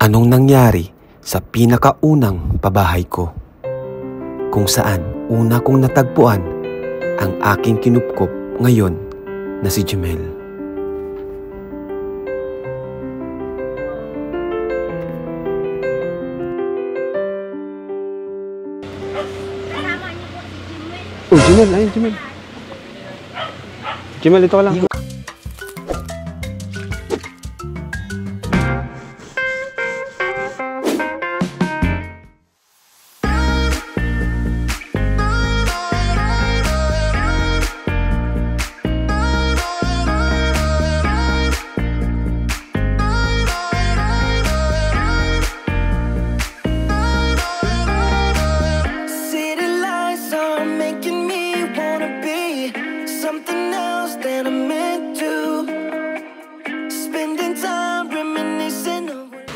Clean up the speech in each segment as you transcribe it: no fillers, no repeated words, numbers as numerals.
Anong nangyari sa pinakaunang pabahay ko? Kung saan una kong natagpuan ang aking kinupkop ngayon na si Jemel. Oh, Jemel, ayun, Jemel. Jemel, ito ka lang.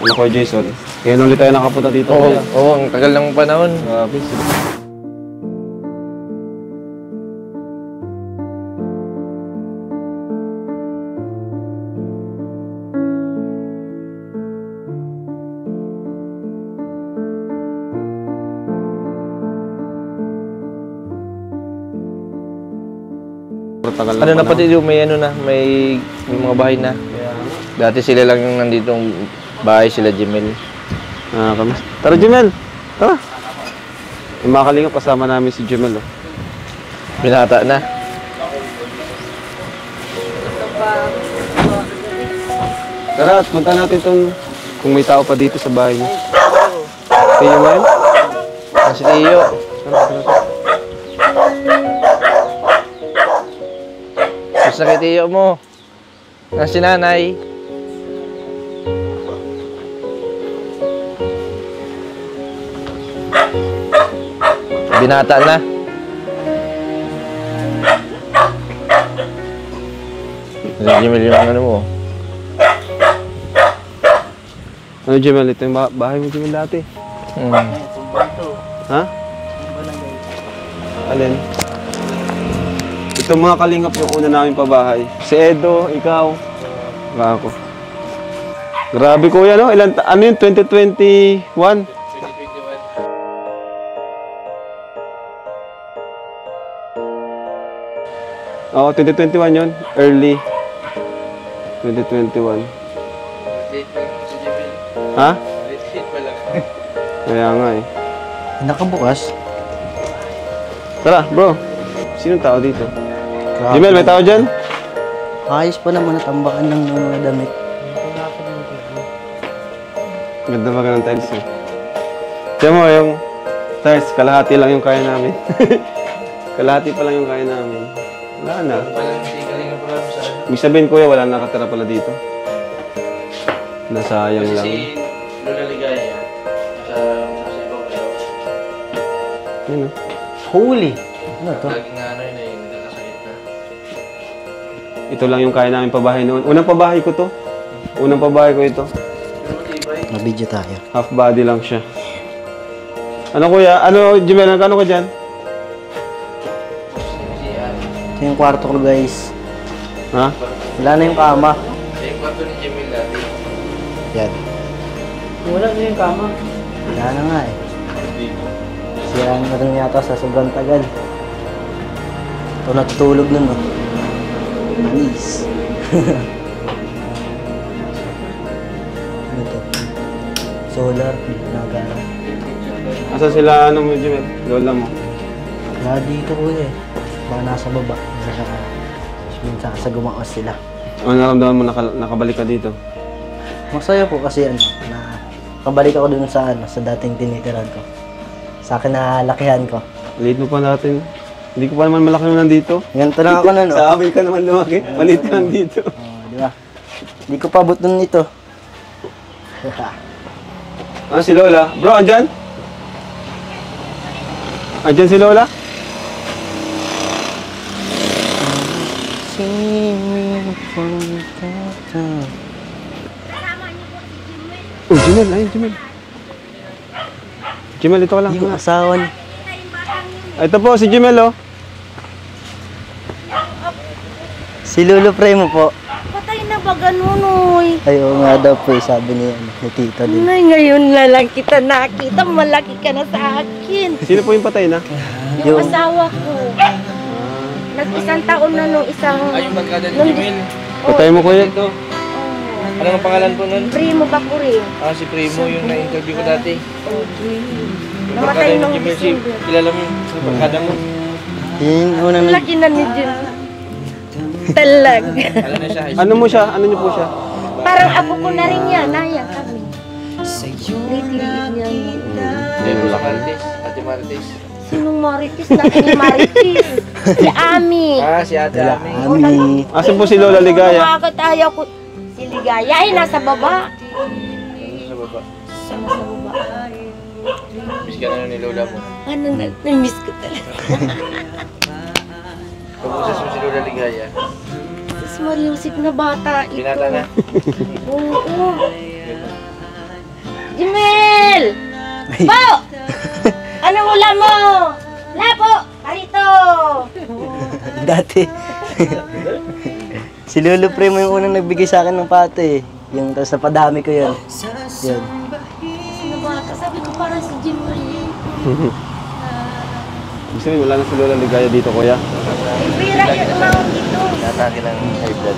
Ano ko, Jason? Ngayon ulit tayo nakapunta dito. Oo, ang tagal ng panahon. Grabe. Ano na pati yung may ano na, may mga bahay na. Dati sila lang yung nanditong bahay, sila Jemel. Tara, Jemel! Tara! Yung mga kalingap, kasama namin si Jemel. Oh. Binata na. Tara, punta natin itong kung may tao pa dito sa bahay niya. Tiyo mo yan? Si Tiyo. Gusto kay Tiyo mo. Si nanay. Binata na. Jemel yung ano mo. Ano, Jemel? Ito yung bahay mo, Jemel, dati. Ha? Alin? Ito mga kalingap yung una namin pabahay. Si Edo, ikaw. Ako. Grabe kuya, no? Ano yun? 2021? Oo, 2021 yun. Early. 2021. Ha? Kaya nga eh. Nakabukas. Tara, bro. Sinong tao dito? Jemel, may tao dyan? Ayos pa naman at tambakan ng mga damit. Ganda ba ng tiles eh? Tiyan mo, yung tiles, kalahati lang yung kaya namin. Kalahati pa lang yung kaya namin. Wala na. Ibig sabihin, kuya, wala nakatira pala dito. Nasayang lang. Si Lola Ligaya, nasa ibang kayo. Yun o. Holy! Ano to? Laging nga ano yun eh, nagkakasakit na. Ito lang yung kaya namin pabahay noon. Unang pabahay ko to. Unang pabahay ko ito. Mabidyo tayo. Half body lang siya. Ano kuya? Ano, Jemel? Ano ka dyan? Ito yung kwarto ko, guys. Ha? Wala na yung kama. Yung kwarto ni Jemel dati. Yan. Wala na yung kama. Wala na nga eh. Siraan na rin yata sa sobrang tagal. Ito natutulog nun, oh. Manis. Ano to? Solar. Nagana. Asa sila, ano mo, Jemel? Lola mo? Wala dito ko eh. Baka nasa baba. Minsan sa gumaos sila. Ano naramdaman mo nakabalik ka dito? Masaya po kasi ano, na kabalik ako dun sa ano, sa dating tinitiran ko. Sa akin na lakihan ko. Late mo pa natin. Hindi ko pa naman malaki mo nandito. Ganito lang ako nun, oh. Sa amin ka naman lumaki. Maliit ka lang dito. Oh, di ba? Hindi ko pa buton nito. Ah, si Lola. Bro, andyan? Andyan si Lola? Oh, Jemel. Ayun, Jemel. Jemel, ito ka lang. Yung asawa niya. Ito po, si Jemel, oh. Si Lolo Pre mo po. Patay na pa ganun, uy. Ay, oo nga daw po, sabi ni tito din. Nay, ngayon na lang kita nakita. Malaki ka na sa akin. Sino po yung patay na? Yung asawa ko. Nag-isang taon na nung isang... Ay, yung barkada ni Jimel. Patay mo kuya. Ito. Ano ang pangalan po nun? Primo Bakuri. Ah, si Primo, yung na-interview ko dati. Yung barkada Namatay ni nung Jimel, December. kilala mo yung barkada mo. Yung unang Laki na ni Jim. Talag. Alam na siya, high Ano mo siya? Ano niyo po siya? Parang apo ko na rin yan. Naya kami. Liit-liit niya. Dito sa Marites, Ate Marites. Sinong Marites? Natin ni Marites. Si Ami. Ah, si Ate Ami. Ami. Asan po si Lola Ligaya? Bakit ayaw ko? Si Ligaya ay nasa baba. Sa baba. Sa baba. Miss ka na ni Lola mo. Ano na? Namiss ko talaga. Pag-usas mo si Lola Ligaya. Mas mariusik na bata ito. Binata na. Oo. Jimel! Po! Anong ulam mo? Lapo! Parito! Dati. Si Lolo Primo yung unang nagbigay sa akin ng pato eh. Yung tapos napadami ko yun. Yun. Sino bata? Sabi ko parang si Jimel. Gusto niyo, wala na si Lola Ligaya dito kuya. Ay, pira yun umawag dito. Natake ng high blood.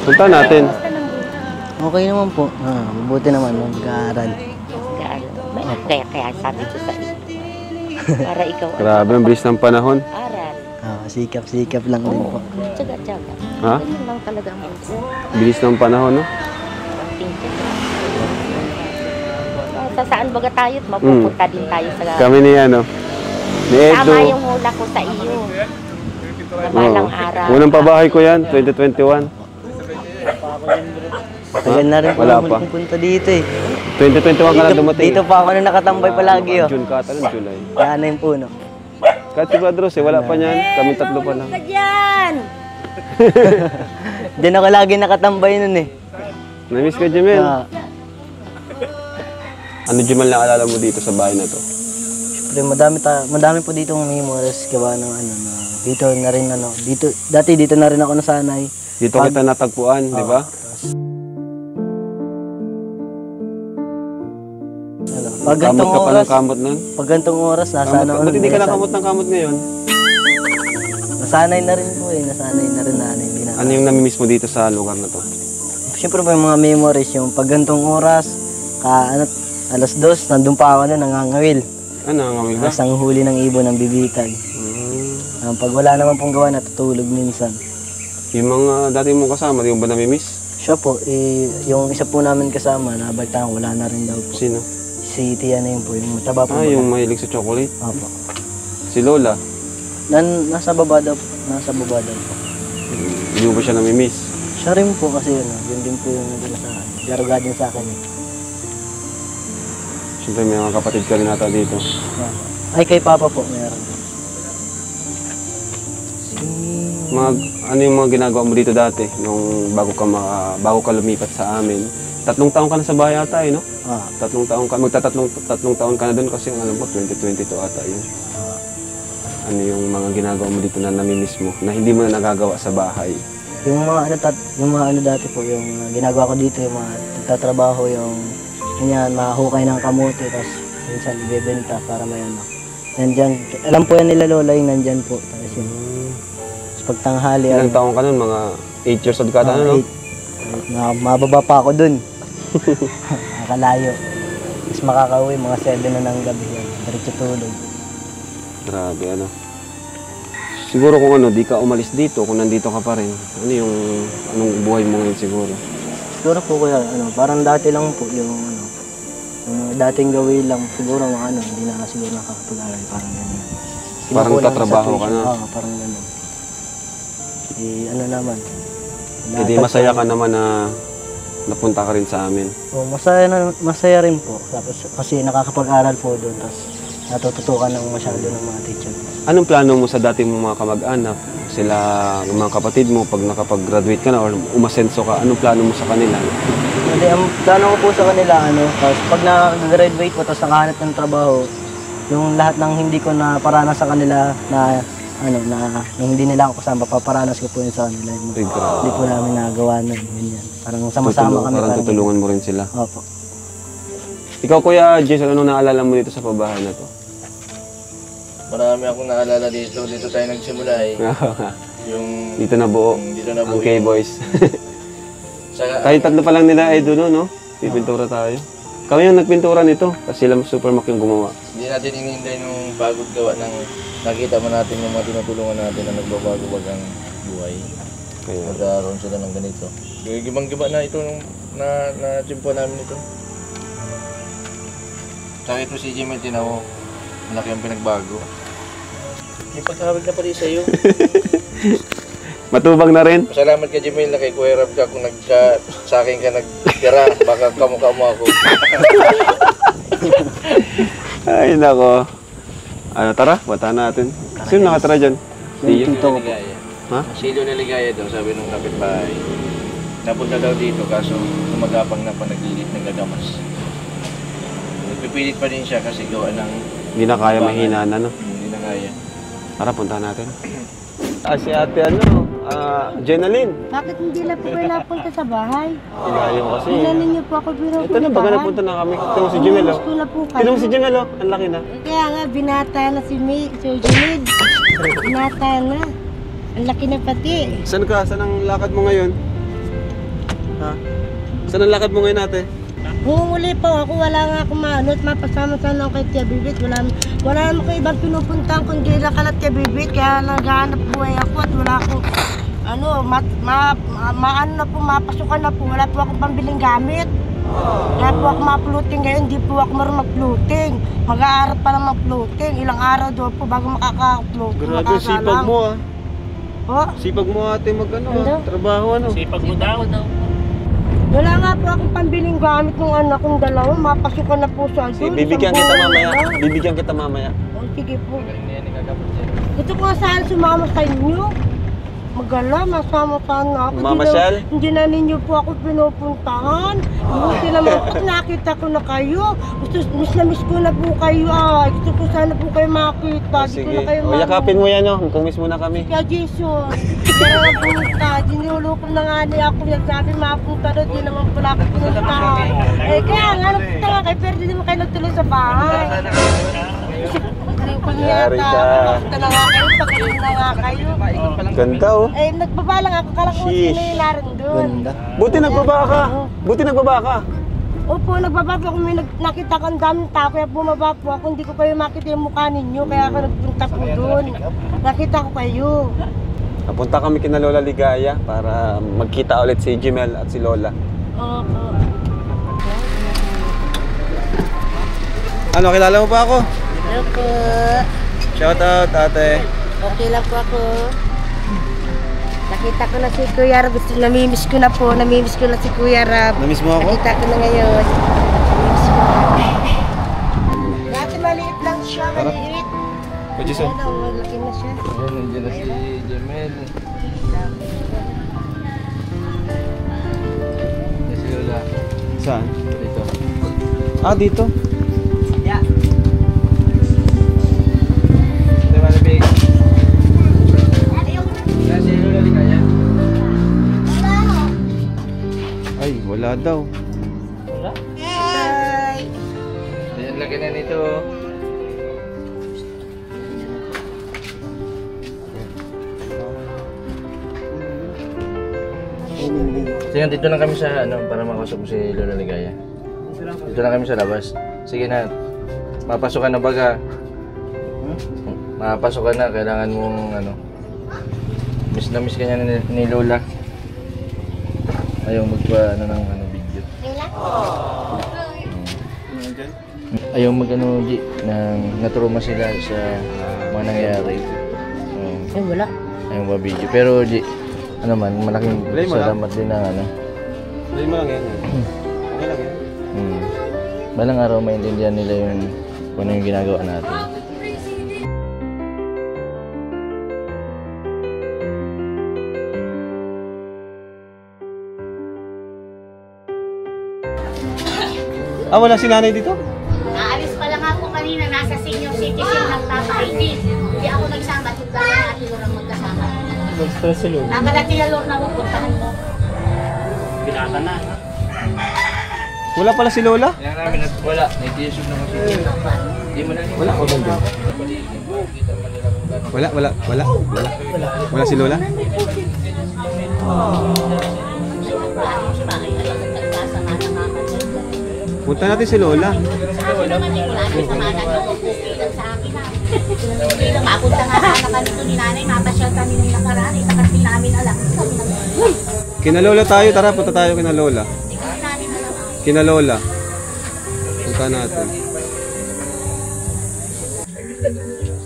Punta natin. Okay naman po. Mabuti naman mag-aaral. Kaya sabi ko sa iyo. Para ikaw Grabe, ang bilis ng panahon. aral. Sikap-sikap lang din po. Tsaga-tsaga. Ha? Ganyan lang talaga ang buhay. Bilis ng panahon, no? Sa saan baga tayo? Mapupunta din tayo sa... Kami ni ano, ni Edo. Tama yung hula ko sa iyo. Na balang araw. Unang pabahay ko yan, 2021. Tagal na rin po Wala ang pa. huling punta dito eh. 2021 ka na dumating. Dito pa ako na nakatambay palagi oh. June ka, talang July. Kaya na yung puno. Kahit si Badros wala pa niyan. Kami tatlo pa lang. Ka dyan! Diyan ako lagi nakatambay nun eh. Na-miss ka, Jemel. Ah, Ano, Jemel, naalala mo dito sa bahay na to? Siyempre madami po dito ng memories gawa ng ano na dito na rin ano. Dati dito na rin ako nasanay. Dito kita natagpuan, di ba? Ano, pag Kamot gantong ka pa ng oras, kamot nun? pag gantong oras nasa Kamot ano, ka. Ba't hindi ka nakamot ng kamot ngayon? nasanay na rin po eh, nasanay na rin na ano, hindi na. Ano yung namimiss mo dito sa lugar na to? Siyempre po yung mga memories, yung pag gantong oras, alas 2, nandun pa ako na nangangawil. Ano, nangangawil ka? Asang huli ng ibon ng bibitag. Pag wala naman pong gawa, natutulog minsan. Yung mga dati mong kasama, di mo ba namimiss? Siya po, yung isa po namin kasama, nabaltaan wala na rin daw po. Sino? Si Tia na yun po, yung mataba po. Ah, yung mahilig sa chocolate. Opo. Si Lola. Nasa baba daw po. Nasa baba daw po. Hindi mo ba siya namimiss? Siya rin po kasi yun din po yung naging sa akin. Laruga din sa akin eh. Siyempre may mga kapatid ka rin ata dito. Opo. Ay, kay Papa po, meron. Ano yung mga ginagawa mo dito dati nung bago ka lumipat sa amin? 3 taon ka na sa bahay ata no? 3 taon ka, tatlong taon ka na doon kasi alam mo 2022 ata yun. Ano yung mga ginagawa mo dito na namimiss mo na hindi mo na nagagawa sa bahay? Yung mga ano dati po, yung ginagawa ko dito, yung mga nagtatrabaho, yung ganyan, mahukay ng kamote, tapos minsan ibebenta para may ano. Nandyan, alam po yan nila Lola yung nandyan po. Tapos yun, pagtanghali. Ilang taon ka nun? Mga 8 years old ka ata, no? 8. Mababa pa ako dun. Nakalayo. Tapos makakauwi, mga 7 na ng gabi yan. Diretso tulog. Grabe, ano. Siguro kung ano, di ka umalis dito, kung nandito ka pa rin, anong buhay mo ngayon siguro? Siguro po kuya, parang dati lang po yung yung dating gawin lang, siguro mga hindi na siguro nakakapag-aral, parang ganyan. Parang tatrabaho ka na? Oo, parang gano'n. Naman. Hindi masaya ka naman na napunta ka rin sa amin. Oh, masaya rin po. Tapos kasi nakakapag-aral po doon. Tapos natututukan ng masyado ng mga teacher. Anong plano mo sa dating mong mga kamag-anak? Sila, mga kapatid mo, pag nakapag-graduate ka na or umasenso ka, anong plano mo sa kanila? Hindi, ang plano ko po sa kanila, tapos pag na-graduate po, tapos nakahanap ng trabaho, yung lahat ng hindi ko na paranas sa kanila na ano, na yung hindi nila ako kasama, paparanas ko po yun sa kanila. Yung, Ay, grabe. hindi po namin nagawa nun. Ganyan. Parang sama-sama kami. Parang tutulungan mo rin sila. Opo. Ikaw, Kuya Jason, ano naalala mo dito sa pabahay na to? Marami akong naalala dito. Dito tayo nagsimula eh. Yung Dito na buo. dito na Ang buo. K-Boys. Saka, Kahit tatlo pa lang nila ay doon, no? Pipintura tayo. Kami yung nagpintura nito kasi sila Supermac yung gumawa. hindi natin inihintay nung pagod gawa ng nakita mo natin yung mga tinutulungan natin na nagbabago-bag ang buhay. Kaya, Nagkaroon sila ng ganito. Gibang-giba na ito nung na-chimpo namin ito. Saka ito si Jimmy, tinaw, malaki ang pinagbago. May pagkakawig na pala sa'yo. matubang na rin. Salamat ka Jimmy, na kay Kuya Rab ka kung sa akin ka nagtira, baka kamukha mo ako. Ay, nako. Ano, tara, bata natin. Sino nakatara dyan? Tiyo. Tito ko po. Ligaya. Ha? Silyo na ligaya daw, sabi nung kapitbahay. Napunta daw dito kaso gumagapang na pa naglilit ng gagamas. Nagpipilit pa din siya kasi gawa ng Hindi na kaya mahina na, no? hindi na kaya. Tara, puntahan natin. Si ate, Jenaline. Bakit hindi na po kayo napunta sa bahay? Ilayo kasi. Tingnan niyo po ako binupuntahan. Ito na, baga napunta na kami. Ito mo si Jimel, oh. Ko na po kayo. Ito mo si Jimel, oh. Ang laki na. Kaya nga, binata na si Jimid. Binata na. Ang laki na pati. Saan ka? Saan ang lakad mo ngayon? Ha? Saan ang lakad mo ngayon, ate? Hunguli po ako, wala nga akong maanot, mapasama sana ako kay Tia Bibit. Wala naman ko ibang pinupuntahan kundi lang kalat Tia Bibit, kaya naghahanap buhay ako at wala akong maano na po, mapasukan na po, wala po akong pambiling gamit. Kaya po ako mapluting ngayon, hindi po ako marunong mag-floating. Mag-aaral pa lang mag-floating, ilang araw doon po bago makaka-floating. Grabe, sipag mo, ah. Po? Sipag mo, ate, trabaho, ano? Sipag mo daw. Wala nga po akong pambiling gamit ng anak kong dalawa, mapasukan na po sa doon. Bibigyan kita mamaya. Bibigyan kita mamaya. Oh, sige po. Galing na yan, nagagapot siya. Gusto ko nga saan sumama sa inyo. Magala, masama sana ako. Mamasyal? Hindi na ninyo po ako pinupuntahan. Buti naman pag nakita ko na kayo. Miss na miss ko na po kayo. Gusto ko sana po kayo makita. Di ko Sige. na kayo O, yakapin mo yan, oh. Kung miss mo na kami. Kaya Jason, pero napunta. Dinulukom na nga niya ako. Nagsabi mapunta doon. Di naman pala ako pinuntahan. Kaya nga, nagpunta nga kayo. Pero di naman kayo nagtuloy sa bahay. Yari ka. Nagpunta na nga kayo. Pagkain na nga kayo. Ganda, oh. Nagbaba lang ako. Kala ko Sheesh. sino yung narin doon. Ganda. Buti nagbaba ka. Buti nagbaba ka. Opo, nagbaba po ako. May nakita ko ang daming tao. Kaya bumaba po ako. Hindi ko kayo makita yung mukha ninyo. Kaya ako nagpunta po doon. Nakita ko kayo. Napunta kami kina Lola Ligaya para magkita ulit si Jimel at si Lola. Opo. Ano, kilala mo pa ako? Hello po. Shout out, ate. Okay lang po ako. Nakita ko na si Kuya Rab. Namimiss ko na po. Namimiss ko na si Kuya Rab. Namiss mo ako? Nakita ko na ngayon. Namimiss ko na. Dati maliit lang siya. Maliit. O, Jason. Ano, malaki na siya. Ayun, nandiyan na si Jemel. Yan si Lola. Saan? Dito. Ah, dito. Ito yung malabig. Yan si Lola Ligaya. Ay, wala daw. Hi! Yan, laki na nito. So yan, dito lang kami sa para makausap mo si Lola Ligaya. Dito lang kami sa labas. Sige na, mapasok ka na baga. Mapasok ka na, kailangan mong miss na miss ka niya ni Lola. Ayaw magpa ng video. Ayaw G, naturuma sila sa mga nangyayari. Wala. Ayaw ba video. Pero G, malaking Play mo lang. salamat din na Play mo lang yan. Okay lang yan. Balang araw maintindihan nila kung ano yung ginagawa natin. Ah, wala si nanay dito? Naalis pa lang ako kanina, nasa senior citizen ng Tata ID. Hindi ako nagsama. natin lang magkasama. Mag-stress si Lolo. Nakalati na Lord na pupuntahan mo. Binata na. Wala pala si Lola? Kaya namin wala. Naitiyosog na kasi. Hindi mo na. Wala ko ba? Wala si Lola? Punta natin si Lola. Mapunta nga sana kami ito ni nanay, mapasyal kami ng nakaraan, isa kasi namin alam. Kina Lola tayo, tara punta tayo kina Lola. Kina Lola. Punta natin.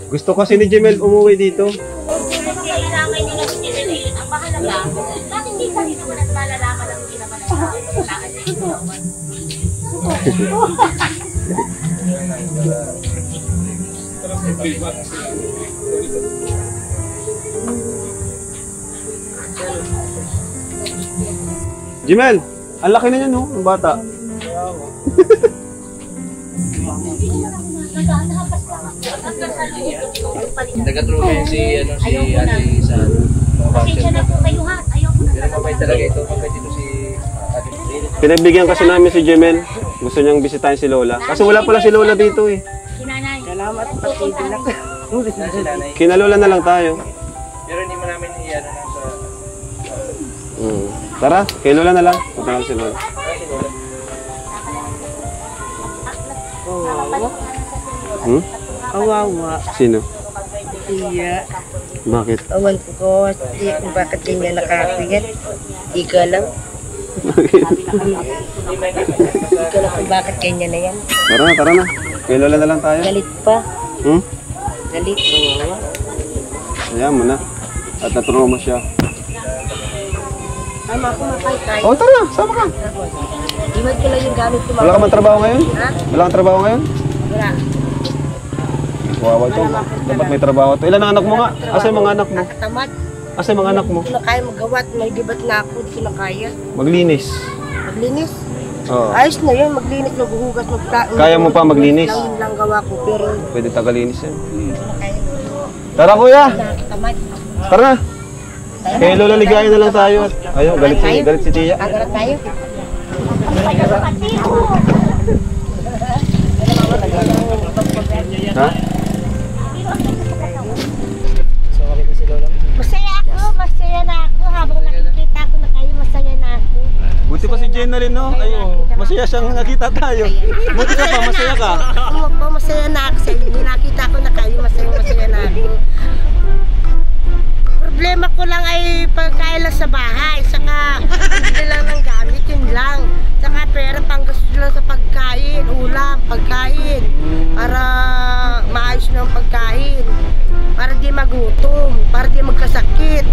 Gusto kasi ni Jemel umuwi dito. Kailangan nyo na sinilin. Ang mahalaga, bakit hindi kami naman at malalaman ang ginaman ng tao? Kailangan nyo ginawan. Jemel, ang laki na yan, no? Ang bata. Nag-true si ate sa Pasensya na po kayo ha. Ayoko na. pero mabait talaga ito. Mabait ito si ate. Pinagbigyan kasi namin si Jemel. Gusto niyang bisitahin si Lola. Kasi wala pala si Lola dito eh. Sinanay. Salamat, patigil ako. Si nanay. Kina Lola na lang tayo. Pero hindi mo namin iyan na sa... Tara, kay Lola na lang. Punta natin si Lola. Kawawa. Sino? Iya. Bakit? Awan ko kung bakit hindi nakakapigit. Di ka lang. Di ka lang kung bakit kanya na yan. Tara na. Kay Lola na lang tayo. Galit pa. Galit? Ayan mo na. At naturo mo siya. Sama ako makay. Oh, tara. Sama ka. Iwan ko lang yung gamit ko. Wala ka man trabaho ngayon? Ha? Wala kang trabaho ngayon? Wala. Wawa ito. Dapat may trabaho ito. Ilan ang anak mo nga? Asa yung mga anak mo? Nakatamad. Asa yung mga anak mo? Hindi ko na kaya magawa at may gibat na ako. Hindi ko na kaya. Maglinis. Maglinis. Oo. Ayos na yun. Maglinis, maghuhugas, Kaya mo pa maglinis? Lang gawa ko. Pero Pwede tagalinis yan. hindi ko na kaya. Tara kuya! Nakatamad. Tara na! Kay Lola Ligaya na lang tayo. Ayun, galit si Tia. Agarat tayo. Ha? Masaya na ako. Habang nakikita ko na kayo, masaya na ako. Buti pa si Jenna rin, no? Ay, masaya siyang nakita tayo. Buti ka pa, masaya ka. Masaya na ako sa inyo. Nakita ko na kayo, masaya na ako. Problema ko lang ay pagkain lang sa bahay. Saka bili lang ng gamit, yun lang. Saka pera panggastos lang sa pagkain, ulam, pagkain. Para maayos na ang pagkain. Para di magutom, para di magkasakit.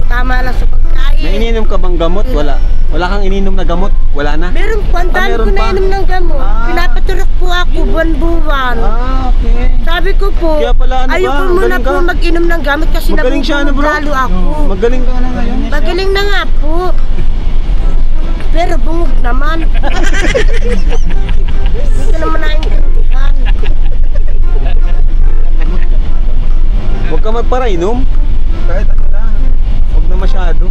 Tama lang sa pagkain. May ininom ka bang gamot? Wala. Wala kang ininom na gamot? Wala na? Meron po, ang dami meron ko pa? na inom ng gamot. Pinapaturok po ako buwan-buwan. Okay. Sabi ko po, Kaya pala, ano ayoko ba? muna Magaling po ka. mag-inom ng gamot kasi Magaling siya, ano, bro? lalo ako. Magaling ka na ngayon. Magaling na nga po. Pero bungog naman. Hindi ko naman naintindihan. Huwag ka magparainom. Kahit ano na. Huwag na masyado.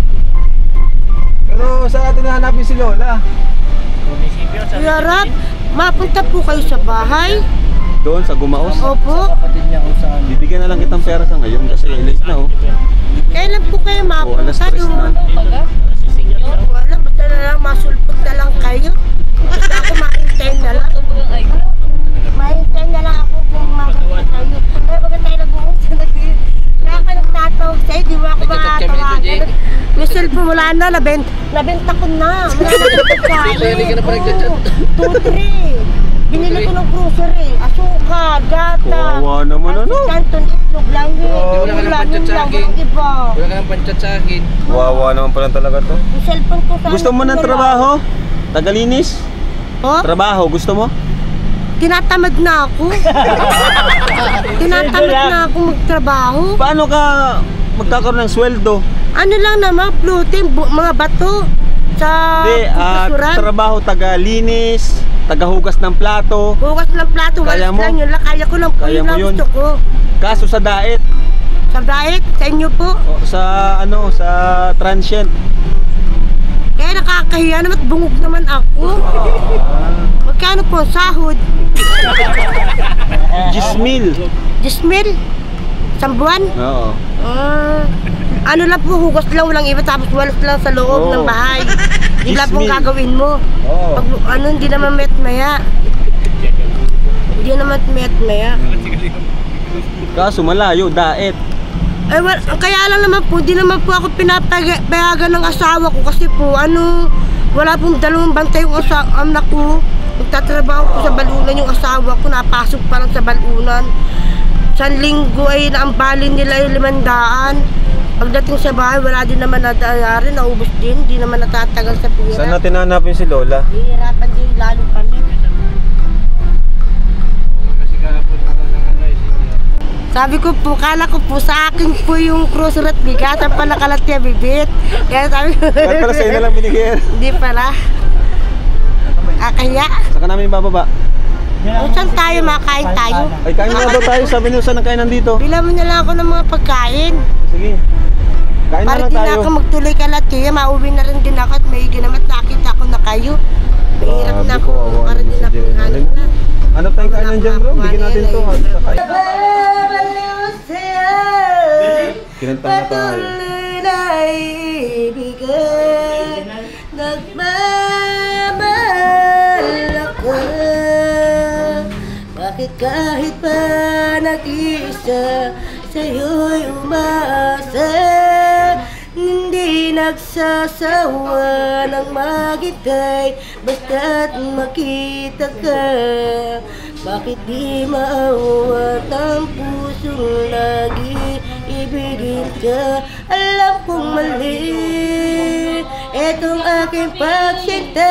Pero saan natin nahanapin si Lola? Kuya Rab, mapunta po kayo sa bahay? Doon sa Gumaos. Opo. Bibigyan na lang kitang pera sa ngayon kasi late na oh. Kailan po kayo Oh, alas mapunta 3 na. doon? Wala, basta na lang, masulpot na lang kayo. Basta ako mahintay na lang. Mahintay na lang ako kung mapunta kayo. Kaya baga tayo nabuhos. Kaya ka nagtatawag sa'yo, di mo ako makatawagan. May cellphone, wala na, nabenta ko na. Wala na pagkain. Hindi ka na pa nagchat-chat. 2-3. Binili ko ng grocery, asukar, gata. Kawawa naman, ano? Canton, itlog lang yun. Wala ka ng panchat sa akin. Iba. Wala ka ng panchat sa akin. Wawa naman pala talaga to. Yung cellphone ko sana. Gusto mo ng trabaho? Tagalinis? Oh? Trabaho, gusto mo? Tinatamad na ako. Tinatamad na ako magtrabaho. Paano ka magkakaroon ng sweldo? Ano lang naman, floating, mga bato. Sa Hindi, basuran. trabaho tagalinis, tagahugas ng plato. Hugas ng plato, Kaya walas mo? lang yun lang. Kaya ko lang po, Kaya yun mo lang yun? gusto ko. Kaso sa daet, Sa diet, sa inyo po. O, sa transient. Kaya nakakahiya naman, bungog naman ako. Magkano po ang sahod? 10,000. 10,000? Isang buwan? Oo. Ano lang po, hugas lang, walang iba, tapos walas lang sa loob ng bahay. Hindi lang po 10,000. gagawin mo. Oo. Pag, hindi naman met-maya. Hindi naman met-maya. Kaso malayo, daet. Eh, kaya lang naman po, di naman po ako pinapayagan ng asawa ko kasi po, wala pong dalawang bantay yung anak ko. Nagtatrabaho po sa balunan yung asawa ko, napasok pa lang sa balunan. Sa linggo ay naambalin nila yung 500. Pagdating sa bahay, wala din naman nadayari, naubos din, di naman natatagal sa pira. Saan natin hanapin si Lola? Hihirapan din lalo kami. Kasi kahapon na lang ng Sabi ko po, kala ko po sa akin po yung grocery at bigatan pala kalatya bibit. Kaya sabi ko, Ba't pala sa'yo na lang binigyan? hindi pala. Kaya, Saka namin bababa. saan tayo makain tayo? Ay, kain na daw tayo. Sabi nyo saan ang kainan dito. Bilang mo na lang ako ng mga pagkain. Sige. Kain na Para lang di na tayo. ako magtuloy kalatya, mauwi na rin din ako at may ginamat nakita ko na kayo. Mahirap na Grabe ako, po, awa para naman din si ako Jenny. hanap na. Hanap tayong kainan dyan bro. Bigyan natin to. Kinanta na tayo. Patuloy na ibigay, nagmamahal ako. Bakit kahit pa nag-iisa, sa'yo'y umaasa, hindi nagsasawa ng maghintay, basta't makita ka. Bakit di maawat ang pusong lagi ibigin ka? Alam kong mali etong aking pagsinta.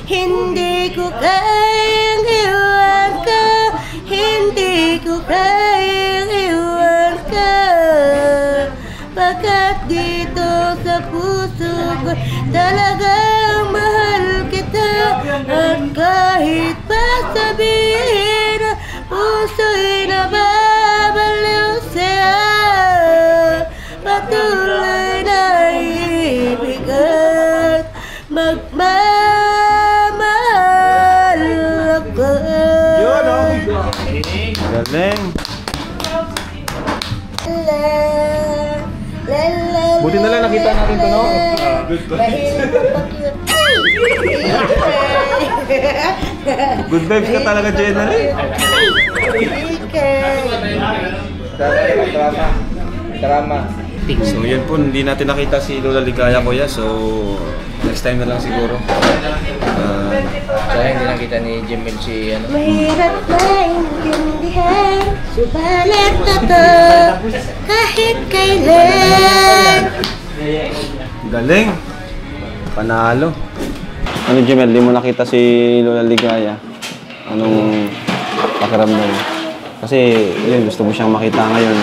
Hindi ko kayang iwan ka, hindi ko kayang iwan ka. Pagkat dito sa puso ko talagang mahal kita. At kahit pa sabihin na puso'y nababaliw sa'yo, patuloy na ibig at magmamahal ako. Galing. Buti na lang nakita natin to, no? Good vibes ka talaga, Jenna. Drama. So yun po, hindi natin nakita si Lola Ligaya, kuya. So next time na lang siguro. Kaya hindi nakita ni Jimel si Mahirap maintindihan, subalit ito kahit kailan. Galing. Panalo. Ano, Jimel, di mo nakita si Lola Ligaya? Anong pakiramdam? Kasi yun, gusto mo siyang makita ngayon.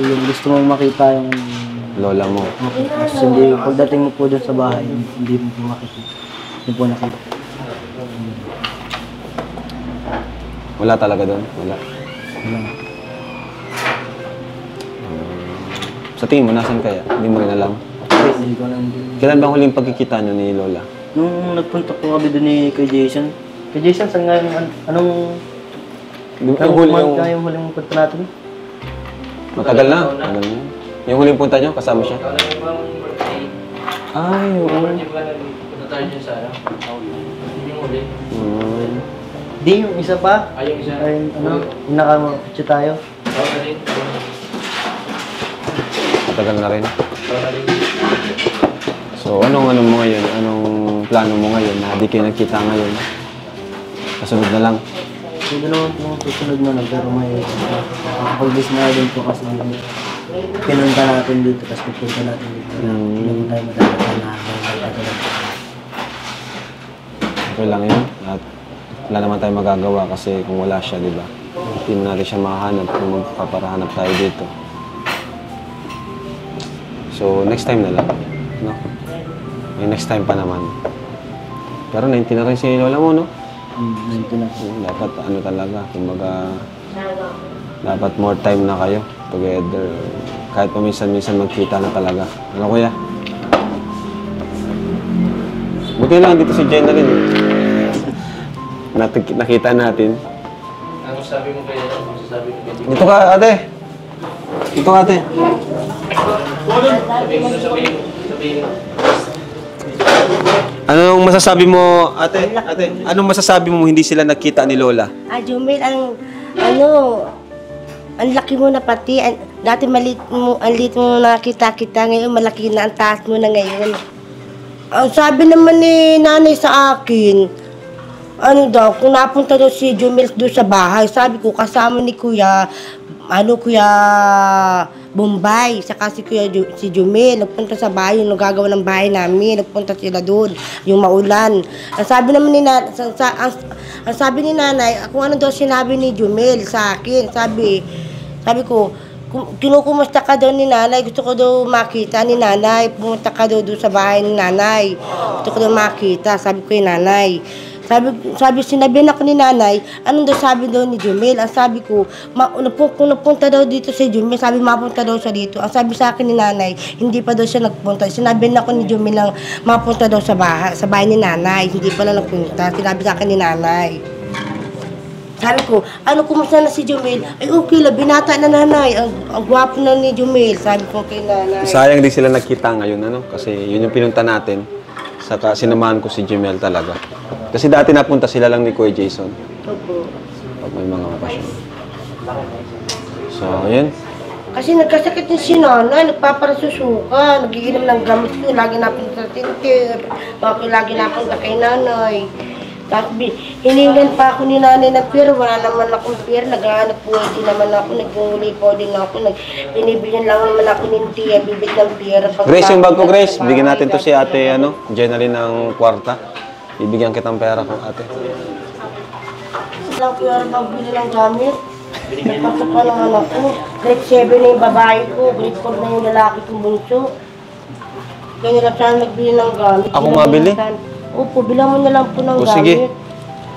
Yung gusto mo makita yung Lola mo. kasi hindi, pagdating mo po dun sa bahay, hindi mo po makikita. Hindi po nakita. Wala talaga doon? Wala. Wala. Sa tingin mo, nasan kaya? Hindi mo rin alam. Hindi ko lang din. Kailan ba ang huling pagkikita niyo ni Lola? Nung nagpunta po kami dun kay Jason. Kay Jason, saan nga yung anong... Yung huli yung... yung huling punta natin? Matagal na. Matagal na. Yung huling punta niyo, kasama siya? Ay, oo. Punta tayo dyan sa Hindi yung uli. Di, yung isa pa. Ay, yung isa. Ay, yung naka-picture tayo. Oo na rin. Matagal na rin. Oo na rin. So, anong mo ngayon? Anong plano mo ngayon na di kayo nagkita ngayon? Kasunod na lang. Pwede naman po susunod na lang, pero may nakapag-bis na din po kasi pinunta natin dito, tapos pupunta natin dito. Hindi mo tayo madalaman na Okay lang yun. At wala naman tayo magagawa kasi kung wala siya, di ba? Hindi na natin siya makahanap kung magpaparahanap tayo dito. So, next time na lang. No? May next time pa naman. Pero 19 na rin si Lola mo, no? Nandito na. Dapat ano talaga, kumbaga Dapat more time na kayo together. Kahit paminsan-minsan magkita na talaga. Ano kuya? Buti lang dito si Jenna rin. Nakita natin. Ano sabi mo kaya? Ano sabi mo kaya? Dito ka, ate. Dito ka, ate. Sabihin mo. Anong masasabi mo, ate? Ate, anong masasabi mo hindi sila nagkita ni Lola? Jumel, ang laki mo na pati. Dati ang liit mo nakita-kita. Ngayon, malaki na. Ang taas mo na ngayon. Ang sabi naman ni nanay sa akin, kung napunta daw si Jumel doon sa bahay, sabi ko, kasama ni Kuya Bombay, saka si Jumel, nagpunta sa bahay, yung nagagawa ng bahay namin, nagpunta sila doon, yung maulan. Ang sabi naman ang sabi ni nanay, kung ano daw sinabi ni Jumel sa akin, sabi ko, kinukumusta ka daw ni nanay, gusto ko daw makita ni nanay, pumunta ka daw doon sa bahay ni nanay, gusto ko daw makita, sabi ko yung nanay. Sinabi ako ni nanay, anong daw sabi daw ni Jumel? Ang sabi ko, kung napunta daw dito si Jumel, sabi mapunta daw siya dito. Ang sabi sa akin ni nanay, hindi pa daw siya nagpunta. Sinabi na ako ni Jumel lang, mapunta daw sa bahay ni nanay, hindi pa lang nagpunta. Sinabi sa akin ni nanay. Sabi ko, kumusta na si Jumel? Ay, okay lang, binata na nanay. Ang gwapo na ni Jumel, sabi ko kay nanay. Sayang din sila nagkita ngayon, ano? Kasi yun yung pinunta natin. Saka sinamahan ko si Jumel talaga. Kasi dati napunta sila lang ni Kuya Jason. Opo. Pag may mga okasyon. So, yun. Kasi nagkasakit din si nanay, nagpaparasusuka, nagiinom ng gamit ko, lagi napunta sa tintir, lagi napunta kay nanay. Tapos hiningan pa ako ni nanay ng pera, wala naman akong pera, naghahanap buhay din naman ako, nagmuli po din ako, binibigyan lang naman ako ng tiya, bibig ng pera. Grace, yung bag ko, Grace. Bigyan natin to si ate, Jenalyn ng kwarta. Ibigyan kitang pera ko, ate. Walang pera magbili ng gamit. Nagpasok ka ng anak ko. Grade 7 na yung babae ko, grade 4 na yung lalaki kong bunso. Kaya nila sana nagbili ng gamit. Ako mabili? Opo, bilang mo na lang po ng gamit. Sige.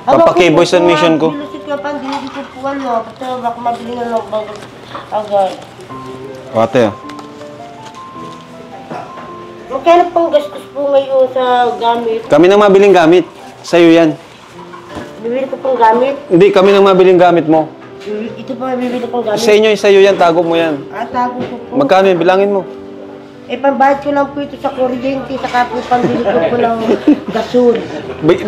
Papaki-voice on mission ko. Bilusit ka pa, hindi ko po ano. Kasi baka mabili na lang agad. O, ate, Magkano pang gastos po ngayon sa gamit? Kami nang mabiling gamit. Sa'yo yan. Bibili ko pang gamit? Hindi, kami nang mabiling gamit mo. Ito pa bibili kong gamit? Sa inyo, sa'yo yan. Tago mo yan. Tago ko po. Magkano yun? Bilangin mo. Pambayad ko lang po ito sa kuryente, saka po pambili ko po ng gasol.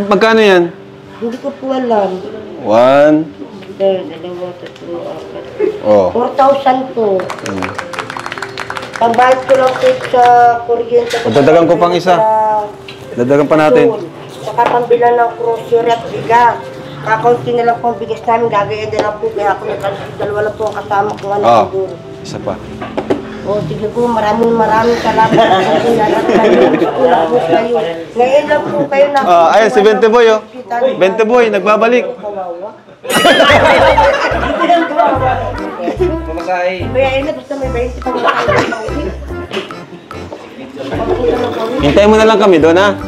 Magkano yan? Hindi ko po alam. 1. Dalawa, tatlo, apat. Oh. 4,000 po. Pambayad ko lang po ito sa kuryente. Dadagan ko pang isa. Dadagan pa natin. Saka pambilan ng grocery at bigas. Kakaunti na lang po ang bigas namin, gagayan na lang po. Kaya ako dalawa lang po ang kasama ko nga na doon. Isa pa. Sige po, maraming salamat po kayo. Ngayon lang po kayo na... Ayan, si Bente Boy, Bente Boy, nagbabalik. Mamasahe. Kaya ina, basta may 20 pang Hintayin mo na lang kami doon, ha?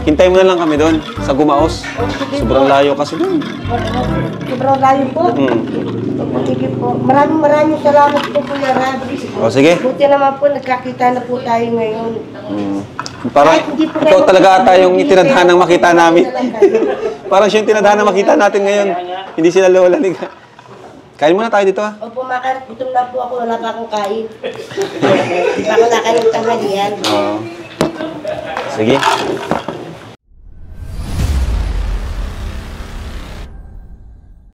Hintayin mo na lang kami doon, sa Gumaos. Sobrang layo kasi doon. Sobrang layo po? Sige po. Maraming salamat po, Kuya Rab. O, sige. Buti naman po, nagkakita na po tayo ngayon. Parang ikaw talaga ata yung itinadhanang makita namin. Parang siya yung tinadhanang makita natin ngayon. Hindi sila Lola. Kain muna tayo dito, ha? Opo, gutom na po ako. Wala pa akong kain. Baka nakain ng tanghalian. Oo. Sige.